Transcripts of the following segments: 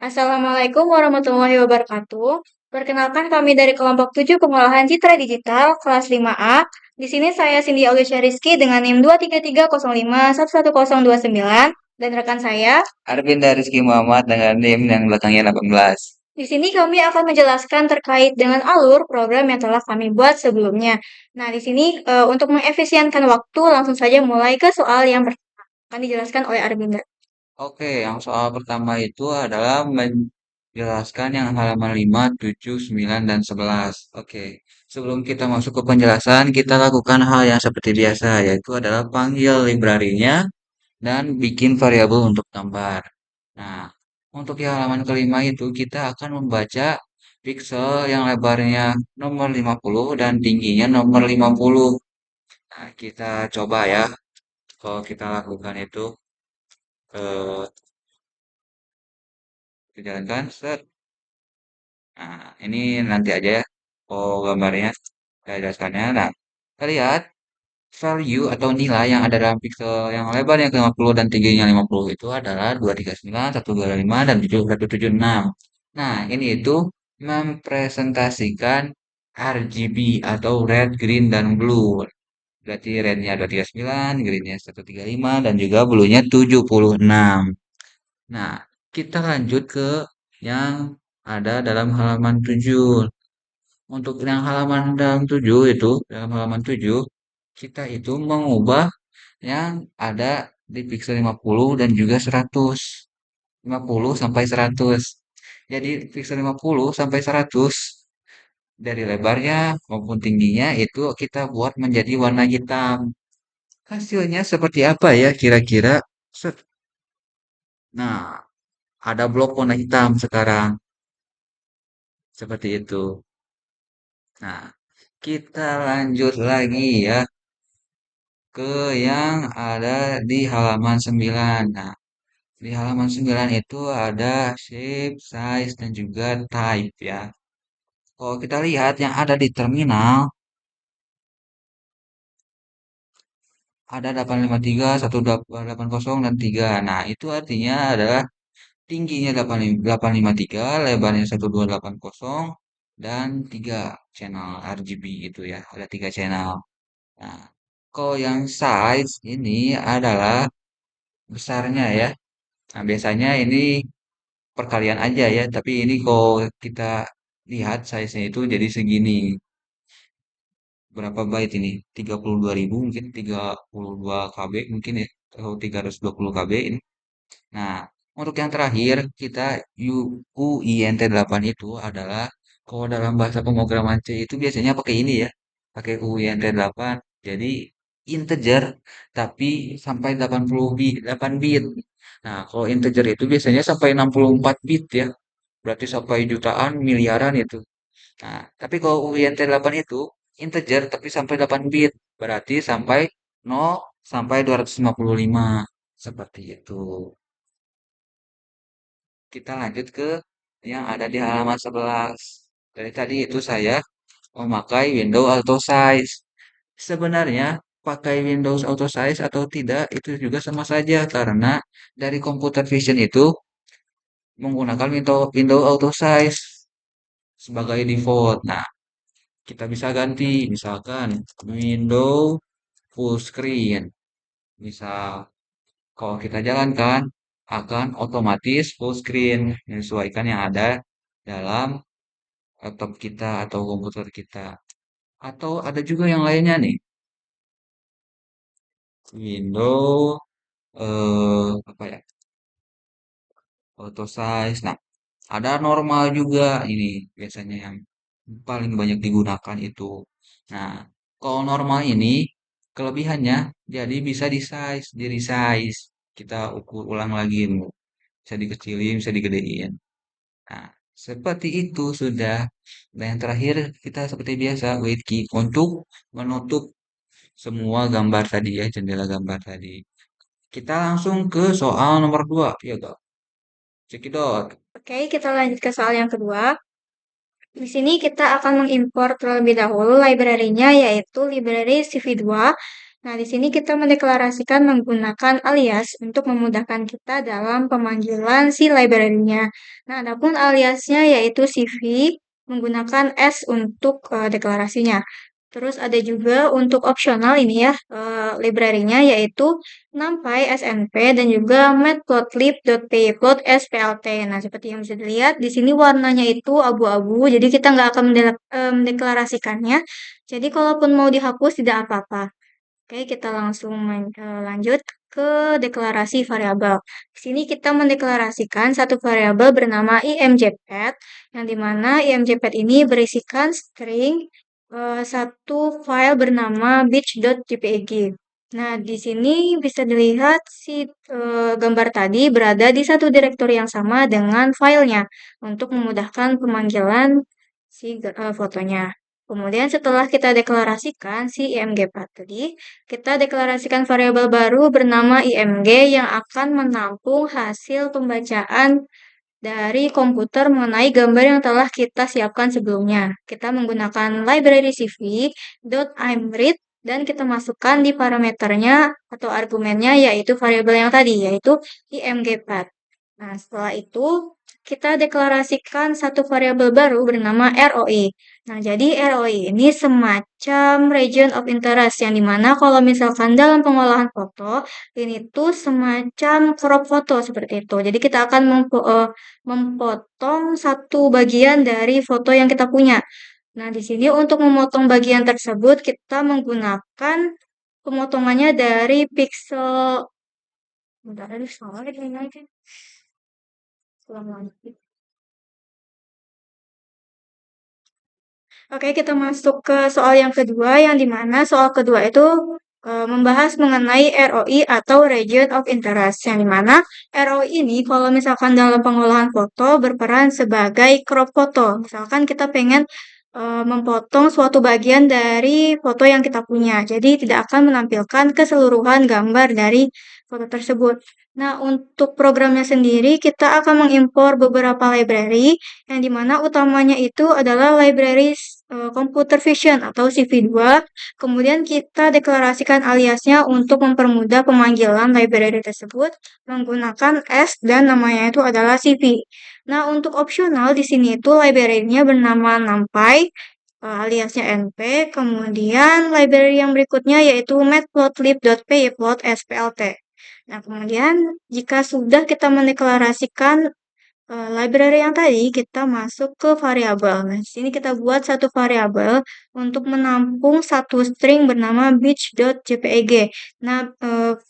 Assalamualaikum warahmatullahi wabarakatuh. Perkenalkan kami dari kelompok 7 Pengolahan Citra Digital kelas 5A. Di sini saya Cindy Aulia Rizky dengan NIM 23305111029 dan rekan saya. Arvinda Rizky Muhammad dengan NIM yang belakangnya 18. Di sini kami akan menjelaskan terkait dengan alur program yang telah kami buat sebelumnya. Nah, di sini untuk mengefisienkan waktu langsung saja mulai ke soal yang pertama akan dijelaskan oleh Arvinda. Oke, yang soal pertama itu adalah menjelaskan yang halaman 5, 7, 9, dan 11. Oke, sebelum kita masuk ke penjelasan, kita lakukan hal yang seperti biasa, yaitu adalah panggil librarinya dan bikin variabel untuk gambar. Nah, untuk yang halaman kelima itu kita akan membaca pixel yang lebarnya nomor 50 dan tingginya nomor 50. Nah, kita coba ya, kalau kita lakukan itu. eh Dijalankan set. Nah, ini nanti aja ya. Oh, gambarnya saya jelaskannya. Nah, kita lihat value atau nilai yang ada dalam pixel yang lebarnya ke 50 dan tingginya 50 itu adalah 239, 125 dan 7176. Nah, ini itu mempresentasikan RGB atau red, green, dan blue. Berarti rednya 239, greennya 135, dan juga blue-nya 76. Nah, kita lanjut ke yang ada dalam halaman 7. Untuk yang halaman dalam 7 itu, dalam halaman 7, kita itu mengubah yang ada di pixel 50 dan juga 100. 50 sampai 100. Jadi pixel 50 sampai 100 dari lebarnya maupun tingginya itu kita buat menjadi warna hitam. Hasilnya seperti apa ya kira-kira? Set. Nah, ada blok warna hitam sekarang. Seperti itu. Nah, kita lanjut lagi ya ke yang ada di halaman 9. Nah, di halaman 9 itu ada shape, size, dan juga type ya. Kalau kita lihat yang ada di terminal, ada 853, 1880, dan 3. Nah, itu artinya adalah tingginya 853, lebarnya 1280, dan 3 channel RGB gitu ya. Ada 3 channel. Nah, kalau yang size ini adalah besarnya ya. Nah, biasanya ini perkalian aja ya, tapi ini kalau kita lihat size-nya itu jadi segini. Berapa byte ini? 32.000 mungkin 32 KB mungkin ya atau 320 KB ini. Nah, untuk yang terakhir kita UINT8 itu adalah kalau dalam bahasa pemrograman C itu biasanya pakai ini ya. Pakai UINT8. Jadi integer tapi sampai 80 bit, 8 bit. Nah, kalau integer itu biasanya sampai 64 bit ya. Berarti sampai jutaan, miliaran itu. Nah, tapi kalau UINT8 itu integer tapi sampai 8 bit. Berarti sampai 0 sampai 255. Seperti itu. Kita lanjut ke yang ada di halaman 11. Dari tadi itu saya memakai Windows Auto Size. Sebenarnya pakai Windows Auto Size atau tidak itu juga sama saja karena dari komputer vision itu menggunakan Windows Auto Size sebagai default. Nah, kita bisa ganti misalkan Windows full screen. Misal kalau kita jalankan akan otomatis full screen menyesuaikan yang ada dalam laptop kita atau komputer kita. Atau ada juga yang lainnya nih, Windows apa ya? Auto size. Nah, ada normal juga ini biasanya yang paling banyak digunakan itu. Nah, kalau normal ini kelebihannya jadi bisa di resize. Kita ukur ulang lagi, bisa dikecilin, bisa digedein. Nah, seperti itu sudah. Dan yang terakhir kita seperti biasa wait key untuk menutup semua gambar tadi ya, jendela gambar tadi. Kita langsung ke soal nomor 2 ya gak? Cekidot. Oke, kita lanjut ke soal yang kedua. Di sini kita akan mengimpor terlebih dahulu library-nya yaitu library CV2 Nah, di sini kita mendeklarasikan menggunakan alias untuk memudahkan kita dalam pemanggilan si library-nya. Nah, adapun aliasnya yaitu CV menggunakan S untuk deklarasinya. Terus ada juga untuk opsional ini ya, library-nya yaitu NumPy SNP dan juga matplotlib.pyplot SPLT. Nah, seperti yang bisa dilihat di sini warnanya itu abu-abu, jadi kita nggak akan mendeklarasikannya. Jadi kalaupun mau dihapus tidak apa-apa. Oke, kita langsung lanjut ke deklarasi variabel. Di sini kita mendeklarasikan satu variabel bernama imjpet, yang dimana imjpet ini berisikan string satu file bernama beach.jpg. Nah, di sini bisa dilihat si gambar tadi berada di satu direktori yang sama dengan filenya untuk memudahkan pemanggilan si fotonya. Kemudian setelah kita deklarasikan si img4 tadi, kita deklarasikan variabel baru bernama img yang akan menampung hasil pembacaan dari komputer mengenai gambar yang telah kita siapkan sebelumnya. Kita menggunakan library cv.imread dan kita masukkan di parameternya atau argumennya yaitu variabel yang tadi, yaitu img4. Nah, setelah itu kita deklarasikan satu variabel baru bernama ROI. Nah, jadi ROI ini semacam region of interest yang dimana kalau misalkan dalam pengolahan foto ini tuh semacam crop foto seperti itu. Jadi kita akan memotong satu bagian dari foto yang kita punya. Nah, di sini untuk memotong bagian tersebut kita menggunakan pemotongannya dari pixel. Bentar, aduh, salah lagi. Ulang lagi. Oke, kita masuk ke soal yang kedua, yang dimana soal kedua itu membahas mengenai ROI atau Region of Interest, yang dimana ROI ini kalau misalkan dalam pengolahan foto berperan sebagai crop foto. Misalkan kita pengen memotong suatu bagian dari foto yang kita punya, jadi tidak akan menampilkan keseluruhan gambar dari foto tersebut. Nah, untuk programnya sendiri, kita akan mengimpor beberapa library, yang dimana utamanya itu adalah library computer vision atau CV2. Kemudian kita deklarasikan aliasnya untuk mempermudah pemanggilan library tersebut menggunakan S dan namanya itu adalah CV. Nah, untuk opsional di sini itu library-nya bernama NumPy, aliasnya NP. Kemudian library yang berikutnya yaitu matplotlib.pyplot SPLT. Nah, kemudian jika sudah kita mendeklarasikan library yang tadi, kita masuk ke variabel. Nah, di sini kita buat satu variabel untuk menampung satu string bernama beach.jpeg. Nah,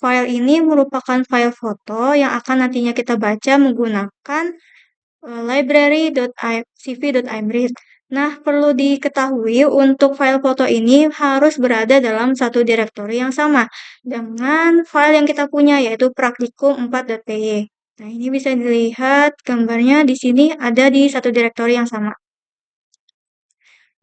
file ini merupakan file foto yang akan nantinya kita baca menggunakan library.cv.imread. Nah, perlu diketahui untuk file foto ini harus berada dalam satu direktori yang sama dengan file yang kita punya yaitu praktikum4.py. Nah, ini bisa dilihat gambarnya di sini ada di satu direktori yang sama.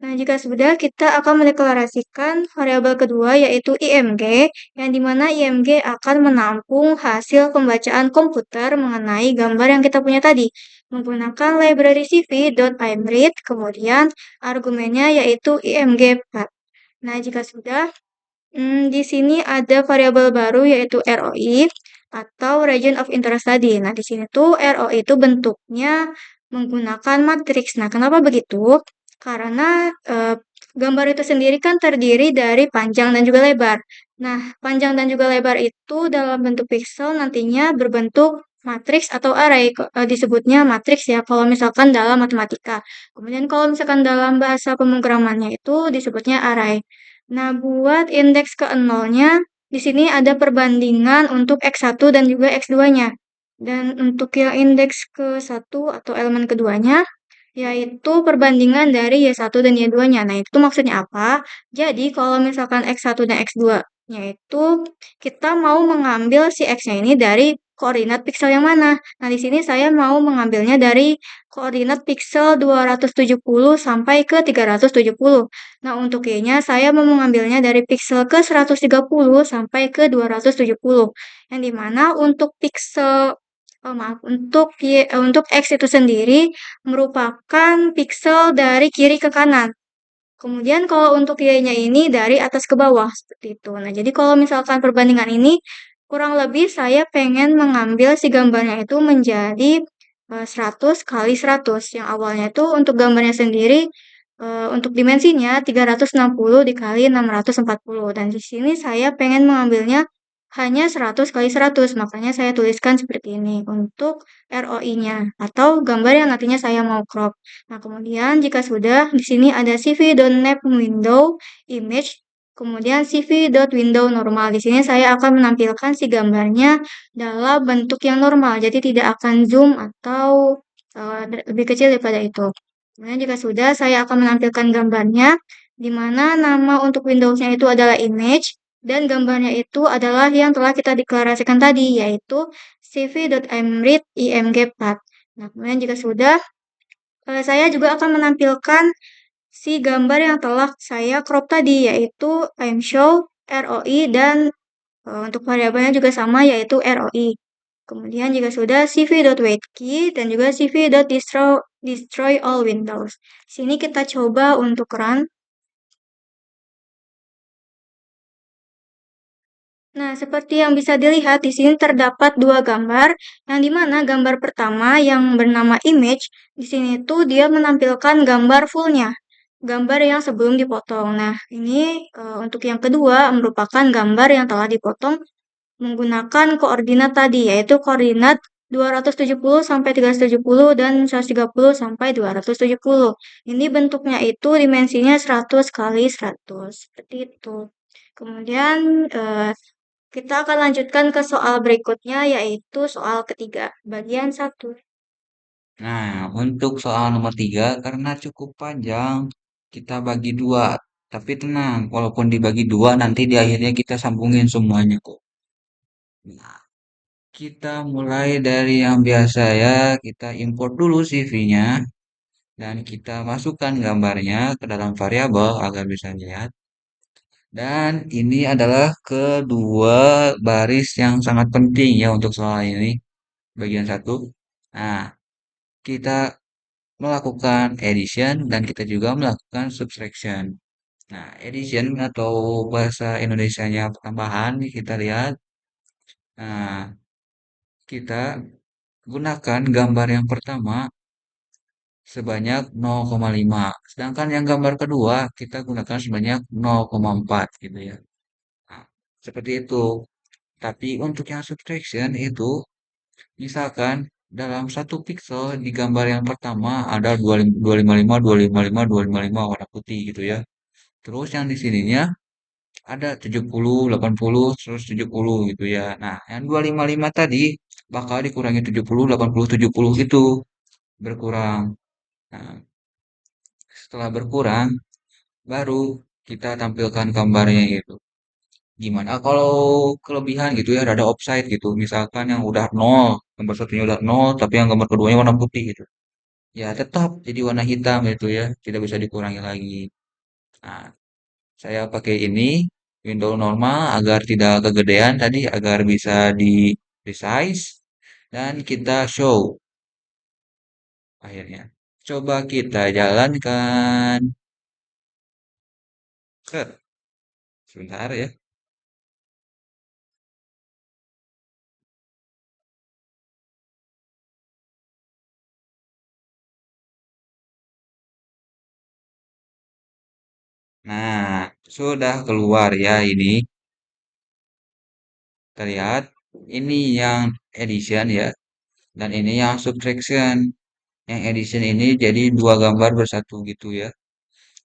Nah, jika sudah, kita akan mendeklarasikan variabel kedua yaitu img, yang dimana img akan menampung hasil pembacaan komputer mengenai gambar yang kita punya tadi, menggunakan library cv.imread, kemudian argumennya yaitu img4. Nah, jika sudah, di sini ada variabel baru yaitu ROI atau region of interest tadi. Nah, di sini tuh ROI itu bentuknya menggunakan matriks. Nah, kenapa begitu? Karena gambar itu sendiri kan terdiri dari panjang dan juga lebar. Nah, panjang dan juga lebar itu dalam bentuk pixel nantinya berbentuk matriks atau array. Disebutnya matriks ya kalau misalkan dalam matematika. Kemudian kalau misalkan dalam bahasa pemrogramannya itu disebutnya array. Nah, buat indeks ke nolnya, di sini ada perbandingan untuk X1 dan juga X2-nya. Dan untuk yang indeks ke 1 atau elemen keduanya, yaitu perbandingan dari Y1 dan Y2-nya. Nah, itu maksudnya apa? Jadi, kalau misalkan X1 dan X2-nya itu, kita mau mengambil si X-nya ini dari koordinat piksel yang mana? Nah, di sini saya mau mengambilnya dari koordinat piksel 270 sampai ke 370. Nah, untuk Y-nya saya mau mengambilnya dari piksel ke 130 sampai ke 270. Yang dimana untuk piksel untuk X itu sendiri merupakan piksel dari kiri ke kanan. Kemudian kalau untuk Y-nya ini dari atas ke bawah seperti itu. Nah, jadi kalau misalkan perbandingan ini kurang lebih saya pengen mengambil si gambarnya itu menjadi 100 kali 100. Yang awalnya itu untuk gambarnya sendiri untuk dimensinya 360 dikali 640 dan di sini saya pengen mengambilnya hanya 100 kali 100. Makanya saya tuliskan seperti ini untuk ROI-nya atau gambar yang nantinya saya mau crop. Nah, kemudian jika sudah, di sini ada cv.nap window image, kemudian cv.window normal. Di sini saya akan menampilkan si gambarnya dalam bentuk yang normal, jadi tidak akan zoom atau lebih kecil daripada itu. Kemudian jika sudah, saya akan menampilkan gambarnya, di mana nama untuk Windows-nya itu adalah image, dan gambarnya itu adalah yang telah kita deklarasikan tadi, yaitu cv.mread img4. Nah, kemudian jika sudah, saya juga akan menampilkan si gambar yang telah saya crop tadi, yaitu imshow, ROI, dan untuk variabelnya juga sama, yaitu ROI. Kemudian jika sudah cv.waitKey dan juga cv.destroy all windows. Sini kita coba untuk run. Nah, seperti yang bisa dilihat di sini terdapat dua gambar, yang dimana gambar pertama yang bernama image, di sini tuh dia menampilkan gambar fullnya, gambar yang sebelum dipotong. Nah, ini untuk yang kedua merupakan gambar yang telah dipotong menggunakan koordinat tadi, yaitu koordinat 270 sampai 370 dan 130 sampai 270. Ini bentuknya itu dimensinya 100 kali 100, seperti itu. Kemudian kita akan lanjutkan ke soal berikutnya, yaitu soal ketiga, bagian 1. Nah, untuk soal nomor 3, karena cukup panjang, kita bagi dua. Tapi tenang, walaupun dibagi dua, nanti di akhirnya kita sambungin semuanya kok. Nah, kita mulai dari yang biasa ya, kita import dulu CV-nya, dan kita masukkan gambarnya ke dalam variabel agar bisa lihat. Dan ini adalah kedua baris yang sangat penting ya untuk soal ini, bagian satu. Nah, kita melakukan addition dan kita juga melakukan subtraction. Nah, addition atau bahasa Indonesianya tambahan kita lihat. Nah, kita gunakan gambar yang pertama sebanyak 0,5. Sedangkan yang gambar kedua kita gunakan sebanyak 0,4 gitu ya. Nah, seperti itu. Tapi untuk yang subtraction itu misalkan dalam satu pixel di gambar yang pertama ada 255, 255, 255 warna putih gitu ya. Terus yang di sininya ada 70, 80, terus 70 gitu ya. Nah, yang 255 tadi bakal dikurangi 70, 80, 70 gitu. Berkurang. Nah, setelah berkurang, baru kita tampilkan gambarnya gitu. Gimana kalau kelebihan gitu ya, rada offside gitu. Misalkan yang udah nol, gambar satunya udah nol, tapi yang gambar keduanya warna putih gitu. Ya tetap jadi warna hitam gitu ya, tidak bisa dikurangi lagi. Nah, saya pakai ini window normal agar tidak kegedean tadi, agar bisa di resize dan kita show akhirnya. Coba kita jalankan. Set, sebentar ya. Nah, sudah keluar ya ini. Kita lihat ini yang edition ya, dan ini yang subtraction. Yang edition ini jadi dua gambar bersatu gitu ya.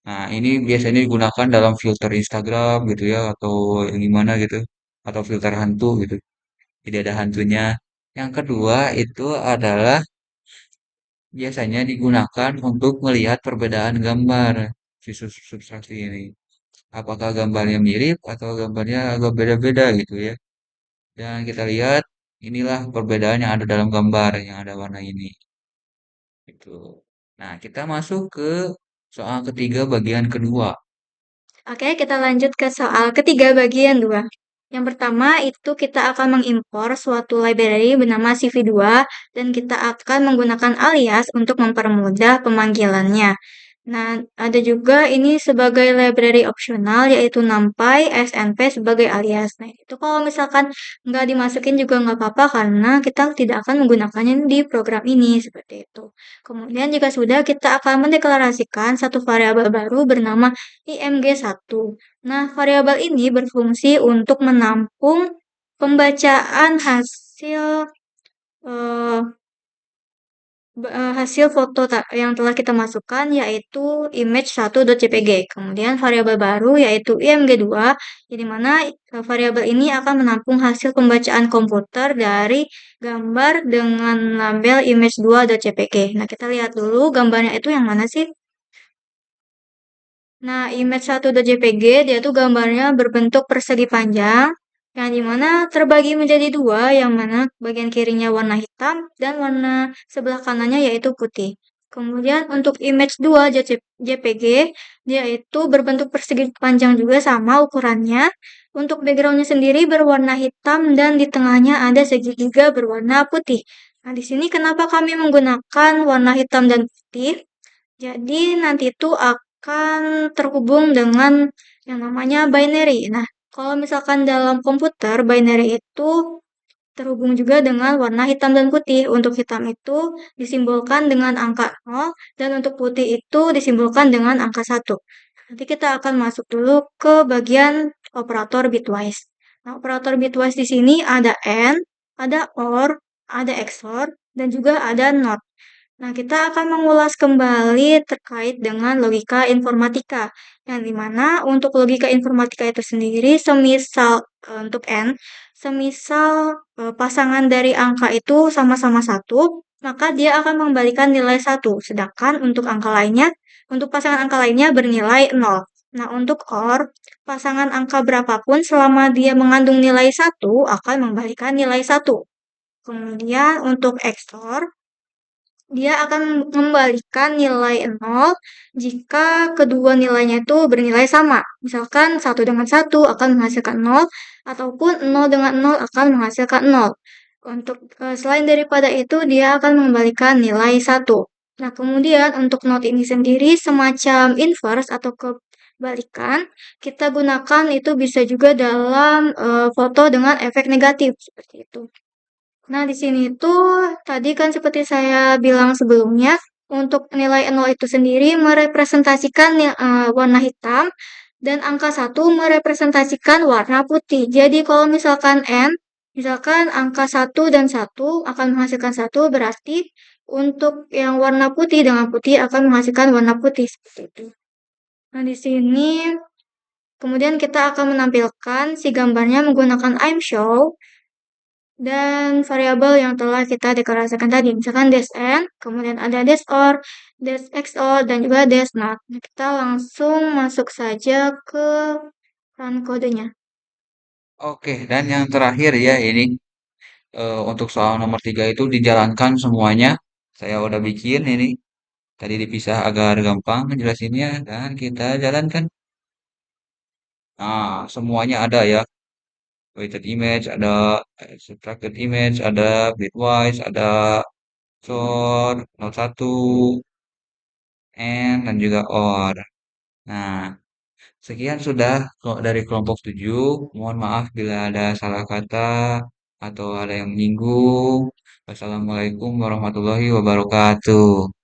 Nah, ini biasanya digunakan dalam filter Instagram gitu ya, atau yang gimana gitu, atau filter hantu gitu. Tidak ada hantunya. Yang kedua itu adalah biasanya digunakan untuk melihat perbedaan gambar si subtraksi ini. Apakah gambarnya mirip atau gambarnya agak beda-beda gitu ya. Dan kita lihat inilah perbedaan yang ada dalam gambar yang ada warna ini. Gitu. Nah, kita masuk ke soal ketiga bagian kedua. Oke, kita lanjut ke soal ketiga bagian 2. Yang pertama itu kita akan mengimpor suatu library bernama CV2 dan kita akan menggunakan alias untuk mempermudah pemanggilannya. Nah, ada juga ini sebagai library optional yaitu NumPy, SNP sebagai alias. Nah, itu kalau misalkan nggak dimasukin juga nggak apa-apa karena kita tidak akan menggunakannya di program ini seperti itu. Kemudian jika sudah kita akan mendeklarasikan satu variabel baru bernama img1. Nah, variabel ini berfungsi untuk menampung pembacaan hasil eh, hasil foto yang telah kita masukkan yaitu image1.jpg. Kemudian variabel baru yaitu img2, di mana variabel ini akan menampung hasil pembacaan komputer dari gambar dengan label image2.jpg. Nah, kita lihat dulu gambarnya itu yang mana sih? Nah, image1.jpg dia tuh gambarnya berbentuk persegi panjang, yang dimana terbagi menjadi dua, yang mana bagian kirinya warna hitam dan warna sebelah kanannya yaitu putih. Kemudian untuk image 2 JPG, dia itu berbentuk persegi panjang juga sama ukurannya. Untuk backgroundnya sendiri berwarna hitam dan di tengahnya ada segitiga berwarna putih. Nah, di sini kenapa kami menggunakan warna hitam dan putih? Jadi nanti itu akan terhubung dengan yang namanya binary. Nah, kalau misalkan dalam komputer, binary itu terhubung juga dengan warna hitam dan putih. Untuk hitam itu disimbolkan dengan angka 0 dan untuk putih itu disimbolkan dengan angka 1. Nanti kita akan masuk dulu ke bagian operator bitwise. Nah, operator bitwise di sini ada AND, ada OR, ada XOR, dan juga ada NOT. Nah, kita akan mengulas kembali terkait dengan logika informatika, yang dimana untuk logika informatika itu sendiri, semisal untuk N, semisal pasangan dari angka itu sama-sama satu, maka dia akan mengembalikan nilai satu, sedangkan untuk angka lainnya, untuk pasangan angka lainnya bernilai 0. Nah, untuk OR, pasangan angka berapapun selama dia mengandung nilai satu akan mengembalikan nilai satu. Kemudian untuk XOR, dia akan mengembalikan nilai 0 jika kedua nilainya itu bernilai sama. Misalkan 1 dengan 1 akan menghasilkan 0, ataupun 0 dengan 0 akan menghasilkan 0. Untuk selain daripada itu, dia akan mengembalikan nilai 1. Nah, kemudian untuk not ini sendiri semacam inverse atau kebalikan, kita gunakan itu bisa juga dalam foto dengan efek negatif seperti itu. Nah, di sini tuh tadi kan seperti saya bilang sebelumnya, untuk nilai 0 itu sendiri merepresentasikan warna hitam dan angka 1 merepresentasikan warna putih. Jadi kalau misalkan N, misalkan angka 1 dan 1 akan menghasilkan 1, berarti untuk yang warna putih dengan putih akan menghasilkan warna putih seperti itu. Nah, di sini kemudian kita akan menampilkan si gambarnya menggunakan I'm show dan variabel yang telah kita deklarasikan tadi. Misalkan -n, kemudian ada -or, -xor, dan juga -not. Nah, kita langsung masuk saja ke run kodenya. Oke, dan yang terakhir ya ini untuk soal nomor 3 itu dijalankan semuanya. Saya udah bikin ini. Tadi dipisah agar gampang ngejelasinnya dan kita jalankan. Nah, semuanya ada ya. Weighted image, ada subtracted image, ada bitwise, ada sort, not 1, and, dan juga or. Nah, sekian sudah dari kelompok 7. Mohon maaf bila ada salah kata atau ada yang menyinggung. Wassalamualaikum warahmatullahi wabarakatuh.